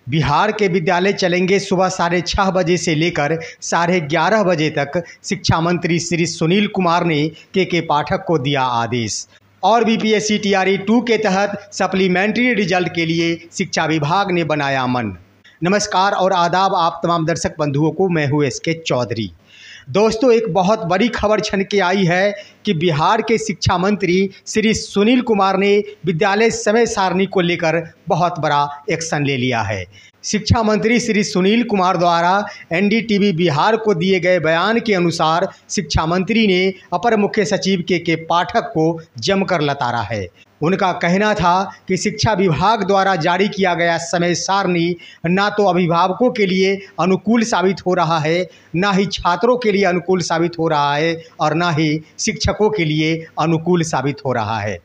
बिहार के विद्यालय चलेंगे सुबह 6:30 बजे से लेकर 11:30 बजे तक। शिक्षा मंत्री श्री सुनील कुमार ने के पाठक को दिया आदेश। और बीपीएससी टीआरई 2 के तहत सप्लीमेंट्री रिजल्ट के लिए शिक्षा विभाग ने बनाया मन। नमस्कार और आदाब आप तमाम दर्शक बंधुओं को, मैं हूँ एसके चौधरी। दोस्तों, एक बहुत बड़ी खबर छन के आई है कि बिहार के शिक्षा मंत्री श्री सुनील कुमार ने विद्यालय समय सारणी को लेकर बहुत बड़ा एक्शन ले लिया है। शिक्षा मंत्री श्री सुनील कुमार द्वारा एनडीटीवी बिहार को दिए गए बयान के अनुसार शिक्षा मंत्री ने अपर मुख्य सचिव के पाठक को जमकर लताड़ा है। उनका कहना था कि शिक्षा विभाग द्वारा जारी किया गया समय सारणी ना तो अभिभावकों के लिए अनुकूल साबित हो रहा है, ना ही छात्रों के लिए अनुकूल साबित हो रहा है और ना ही शिक्षकों के लिए अनुकूल साबित हो रहा है।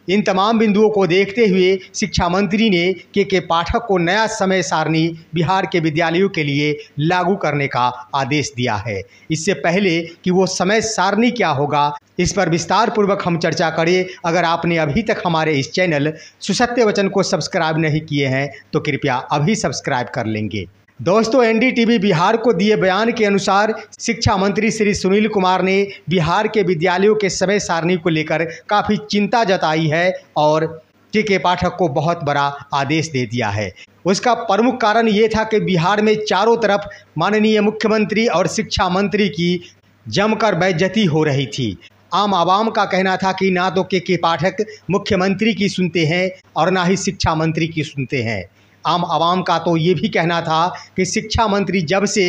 इन तमाम बिंदुओं को देखते हुए शिक्षा मंत्री ने के पाठक को नया समय सारणी बिहार के विद्यालयों के लिए लागू करने का आदेश दिया है। इससे पहले कि वो समय सारणी क्या होगा, इस पर विस्तार पूर्वक हम चर्चा करें। अगर आपने अभी तक हमारे इस चैनल सुसत्य वचन को सब्सक्राइब नहीं किए हैं तो कृपया अभी सब्सक्राइब कर लेंगे। दोस्तों, एनडीटीवी बिहार को दिए बयान के अनुसार शिक्षा मंत्री श्री सुनील कुमार ने बिहार के विद्यालयों के समय सारणी को लेकर काफ़ी चिंता जताई है और के पाठक को बहुत बड़ा आदेश दे दिया है। उसका प्रमुख कारण ये था कि बिहार में चारों तरफ माननीय मुख्यमंत्री और शिक्षा मंत्री की जमकर बेइज्जती हो रही थी। आम आवाम का कहना था कि ना तो के पाठक मुख्यमंत्री की सुनते हैं और ना ही शिक्षा मंत्री की सुनते हैं। आम आवाम का तो ये भी कहना था कि शिक्षा मंत्री जब से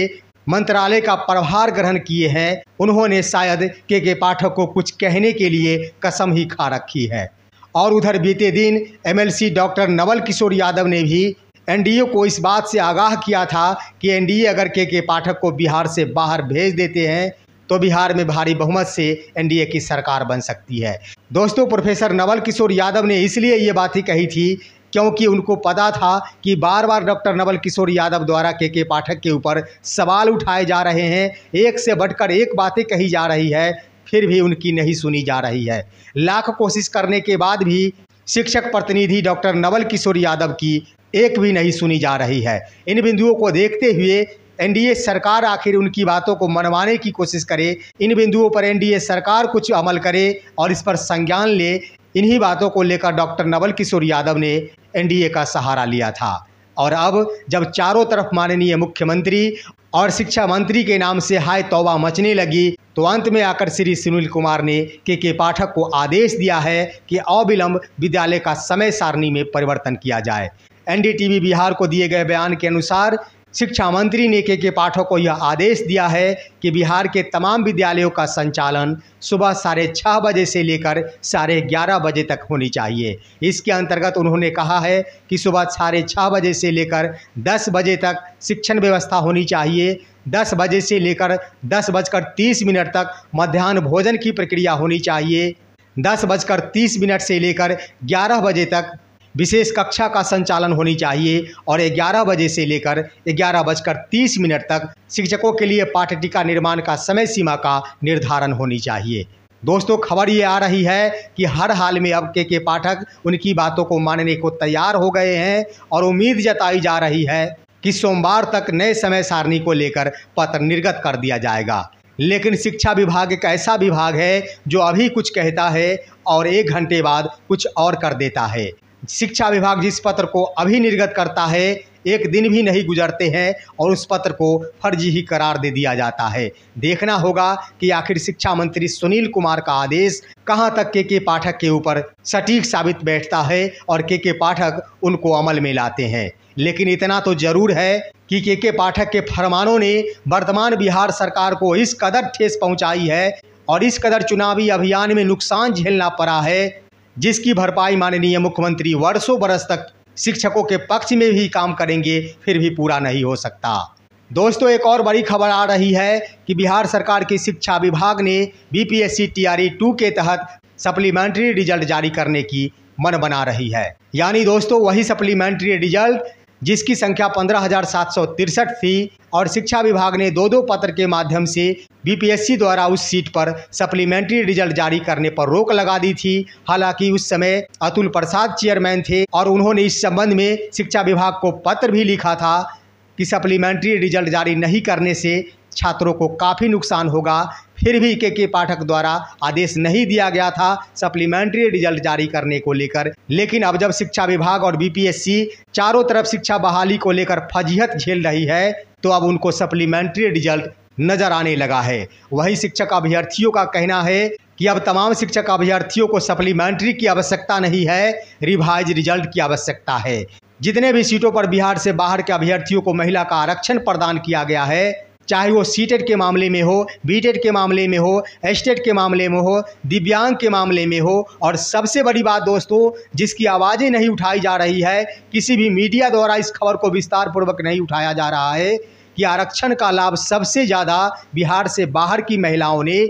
मंत्रालय का प्रभार ग्रहण किए हैं, उन्होंने शायद के पाठक को कुछ कहने के लिए कसम ही खा रखी है। और उधर बीते दिन एमएलसी डॉक्टर नवल किशोर यादव ने भी एनडीए को इस बात से आगाह किया था कि एनडीए अगर के पाठक को बिहार से बाहर भेज देते हैं तो बिहार में भारी बहुमत से एनडीए की सरकार बन सकती है। दोस्तों, प्रोफेसर नवल किशोर यादव ने इसलिए ये बातें कही थी क्योंकि उनको पता था कि बार बार डॉक्टर नवल किशोर यादव द्वारा के पाठक के ऊपर सवाल उठाए जा रहे हैं, एक से बढ़कर एक बातें कही जा रही है, फिर भी उनकी नहीं सुनी जा रही है। लाख कोशिश करने के बाद भी शिक्षक प्रतिनिधि डॉक्टर नवल किशोर यादव की एक भी नहीं सुनी जा रही है। इन बिंदुओं को देखते हुए एनडीए सरकार आखिर उनकी बातों को मनवाने की कोशिश करे, इन बिंदुओं पर एनडीए सरकार कुछ अमल करे और इस पर संज्ञान ले। इन्हीं बातों को लेकर डॉक्टर नवल किशोर यादव ने एनडीए का सहारा लिया था। और अब जब चारों तरफ माननीय मुख्यमंत्री और शिक्षा मंत्री के नाम से हाय तौबा मचने लगी, तो अंत में आकर श्री सुनील कुमार ने के पाठक को आदेश दिया है कि अविलंब विद्यालय का समय सारणी में परिवर्तन किया जाए। एनडीटीवी बिहार को दिए गए बयान के अनुसार शिक्षा मंत्री ने के पाठक को यह आदेश दिया है कि बिहार के तमाम विद्यालयों का संचालन सुबह 6:30 बजे से लेकर 11:30 बजे तक होनी चाहिए। इसके अंतर्गत उन्होंने कहा है कि सुबह 6:30 बजे से लेकर 10 बजे तक शिक्षण व्यवस्था होनी चाहिए। 10 बजे से लेकर 10:30 तक मध्याह्न भोजन की प्रक्रिया होनी चाहिए। 10:30 से लेकर 11 बजे तक विशेष कक्षा का संचालन होनी चाहिए और 11 बजे से लेकर 11:30 तक शिक्षकों के लिए पाठ्यटिका निर्माण का समय सीमा का निर्धारण होनी चाहिए। दोस्तों, खबर ये आ रही है कि हर हाल में अब के पाठक उनकी बातों को मानने को तैयार हो गए हैं और उम्मीद जताई जा रही है कि सोमवार तक नए समय सारणी को लेकर पत्र निर्गत कर दिया जाएगा। लेकिन शिक्षा विभाग एक ऐसा विभाग है जो अभी कुछ कहता है और 1 घंटे बाद कुछ और कर देता है। शिक्षा विभाग जिस पत्र को अभी निर्गत करता है, 1 दिन भी नहीं गुजरते हैं और उस पत्र को फर्जी ही करार दे दिया जाता है। देखना होगा कि आखिर शिक्षा मंत्री सुनील कुमार का आदेश कहां तक के पाठक के ऊपर सटीक साबित बैठता है और के पाठक उनको अमल में लाते हैं। लेकिन इतना तो जरूर है कि के पाठक के फरमानों ने वर्तमान बिहार सरकार को इस कदर ठेस पहुंचाई है और इस कदर चुनावी अभियान में नुकसान झेलना पड़ा है, जिसकी भरपाई माननीय मुख्यमंत्री वर्षों बरस तक शिक्षकों के पक्ष में भी काम करेंगे, फिर भी पूरा नहीं हो सकता। दोस्तों, एक और बड़ी खबर आ रही है कि बिहार सरकार की शिक्षा विभाग ने बीपीएससी टीआरई 2 के तहत सप्लीमेंट्री रिजल्ट जारी करने की मन बना रही है। यानी दोस्तों, वही सप्लीमेंट्री रिजल्ट जिसकी संख्या 15,763 थी और शिक्षा विभाग ने 2-2 पत्र के माध्यम से बीपीएससी द्वारा उस सीट पर सप्लीमेंट्री रिजल्ट जारी करने पर रोक लगा दी थी। हालांकि उस समय अतुल प्रसाद चेयरमैन थे और उन्होंने इस संबंध में शिक्षा विभाग को पत्र भी लिखा था कि सप्लीमेंट्री रिजल्ट जारी नहीं करने से छात्रों को काफ़ी नुकसान होगा। फिर भी के पाठक द्वारा आदेश नहीं दिया गया था सप्लीमेंट्री रिजल्ट जारी करने को लेकर। लेकिन अब जब शिक्षा विभाग और बीपीएससी चारों तरफ शिक्षा बहाली को लेकर फजीहत झेल रही है तो अब उनको सप्लीमेंट्री रिजल्ट नजर आने लगा है। वहीं शिक्षक अभ्यर्थियों का कहना है कि अब तमाम शिक्षक अभ्यर्थियों को सप्लीमेंट्री की आवश्यकता नहीं है, रिवाइज रिजल्ट की आवश्यकता है। जितने भी सीटों पर बिहार से बाहर के अभ्यर्थियों को महिला का आरक्षण प्रदान किया गया है, चाहे वो सीटेट के मामले में हो, बीटेट के मामले में हो, एस्टेट के मामले में हो, दिव्यांग के मामले में हो, और सबसे बड़ी बात दोस्तों जिसकी आवाज़ें नहीं उठाई जा रही है, किसी भी मीडिया द्वारा इस खबर को विस्तार पूर्वक नहीं उठाया जा रहा है कि आरक्षण का लाभ सबसे ज़्यादा बिहार से बाहर की महिलाओं ने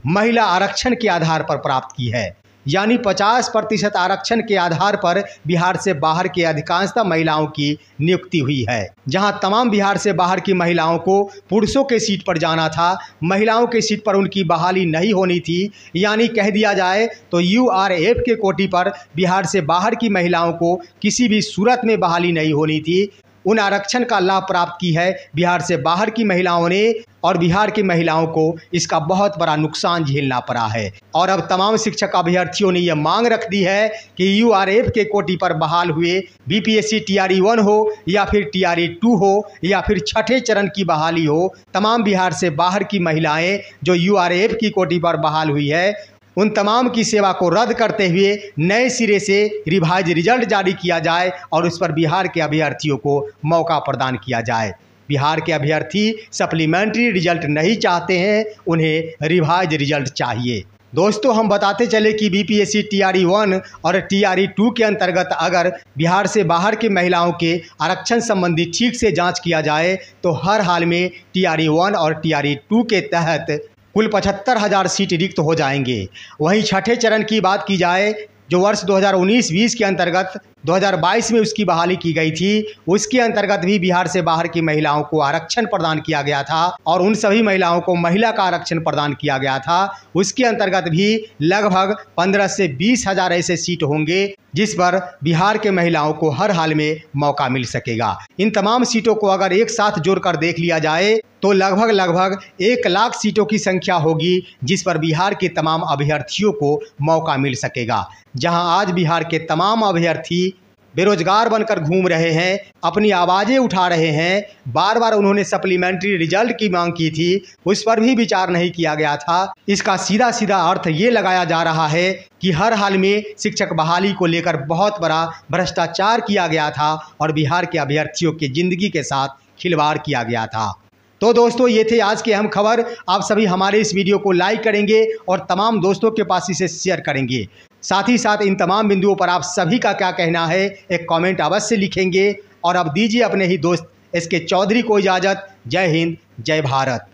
महिला आरक्षण के आधार पर प्राप्त की है। यानी 50% आरक्षण के आधार पर बिहार से बाहर के अधिकांशतः महिलाओं की नियुक्ति हुई है। जहां तमाम बिहार से बाहर की महिलाओं को पुरुषों के सीट पर जाना था, महिलाओं के सीट पर उनकी बहाली नहीं होनी थी। यानी कह दिया जाए तो यूआरएफ के कोटि पर बिहार से बाहर की महिलाओं को किसी भी सूरत में बहाली नहीं होनी थी। उन आरक्षण का लाभ प्राप्त की है बिहार से बाहर की महिलाओं ने और बिहार की महिलाओं को इसका बहुत बड़ा नुकसान झेलना पड़ा है। और अब तमाम शिक्षक अभ्यर्थियों ने यह मांग रख दी है कि यूआरएफ के कोटि पर बहाल हुए बीपीएससी टीआरई 1 हो या फिर टीआरई 2 हो या फिर छठे चरण की बहाली हो, तमाम बिहार से बाहर की महिलाएं जो यूआरएफ की कोटि पर बहाल हुई है उन तमाम की सेवा को रद्द करते हुए नए सिरे से रिवाइज रिजल्ट जारी किया जाए और उस पर बिहार के अभ्यर्थियों को मौका प्रदान किया जाए। बिहार के अभ्यर्थी सप्लीमेंट्री रिजल्ट नहीं चाहते हैं, उन्हें रिवाइज रिजल्ट चाहिए। दोस्तों हम बताते चले कि बीपीएससी टीआरई 1 और टीआरई 2 के अंतर्गत अगर बिहार से बाहर की महिलाओं के आरक्षण संबंधी ठीक से जांच किया जाए तो हर हाल में टीआरई 1 और टीआरई 2 के तहत कुल 75,000 सीट रिक्त हो जाएंगे। वहीं छठे चरण की बात की जाए जो वर्ष 2019-20 के अंतर्गत 2022 में उसकी बहाली की गई थी, उसके अंतर्गत भी बिहार से बाहर की महिलाओं को आरक्षण प्रदान किया गया था और उन सभी महिलाओं को महिला का आरक्षण प्रदान किया गया था। उसके अंतर्गत भी लगभग 15 से 20 हज़ार ऐसे सीट होंगे जिस पर बिहार के महिलाओं को हर हाल में मौका मिल सकेगा। इन तमाम सीटों को अगर एक साथ जोड़कर देख लिया जाए तो लगभग 1 लाख सीटों की संख्या होगी जिस पर बिहार के तमाम अभ्यर्थियों को मौका मिल सकेगा। जहां आज बिहार के तमाम अभ्यर्थी बेरोजगार बनकर घूम रहे हैं, अपनी आवाज़ें उठा रहे हैं, बार बार उन्होंने सप्लीमेंट्री रिजल्ट की मांग की थी, उस पर भी विचार नहीं किया गया था। इसका सीधा सीधा अर्थ ये लगाया जा रहा है कि हर हाल में शिक्षक बहाली को लेकर बहुत बड़ा भ्रष्टाचार किया गया था और बिहार के अभ्यर्थियों की ज़िंदगी के साथ खिलवाड़ किया गया था। तो दोस्तों ये थे आज की अहम खबर। आप सभी हमारे इस वीडियो को लाइक करेंगे और तमाम दोस्तों के पास इसे शेयर करेंगे। साथ ही साथ इन तमाम बिंदुओं पर आप सभी का क्या कहना है एक कमेंट अवश्य लिखेंगे। और अब दीजिए अपने ही दोस्त एसके चौधरी को इजाज़त। जय हिंद, जय भारत।